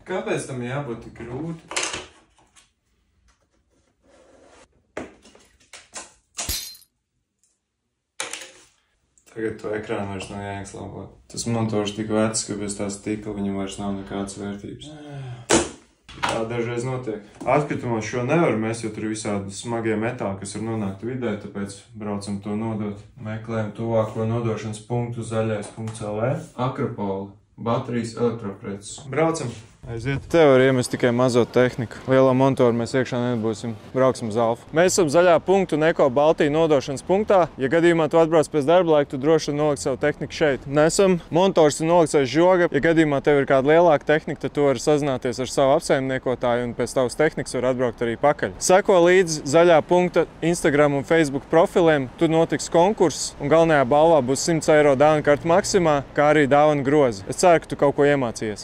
Kāpēc tam jābūt tik grūti? Tagad to ekrānu vairs nav jāieks labot. Tas montors tik vecs, ka bez tās stikla viņam vairs nav nekādas vērtības. Tā dažreiz notiek. Atkritumos šo nevar mēs, jo tur ir visādi smagie metāli, kas var nonākt vidē, tāpēc braucam to nodot. Meklējam tuvāko nodošanas punktu zaļais.lv. Akropoli. Baterijas, elektropreces. Braucam! Aiziet. Te var iemest tikai mazo tehniku. Lielo montoru mēs iekšā nebūsim. Brauksim uz Alfu. Mēs esam zaļā punktu un Eko Baltija nodošanas punktā. Ja gadījumā tu atbrauc pēc darba laika, tu droši nolikt savu tehniku šeit. Nesam. Montors ir nolikts aiz žoga. Ja gadījumā tev ir kāda lielāka tehnika, tad tu vari sazināties ar savu apsaimniekotāju un pēc tavas tehnikas var atbraukt arī pakaļ. Seko līdzi zaļā punkta Instagram un Facebook profiliem. Tur notiks konkurss un galvenajā balvā būs 100 eiro dāvana karta maksimā, kā arī dāvana grozi. Es ceru, ka tu kaut ko iemācījies.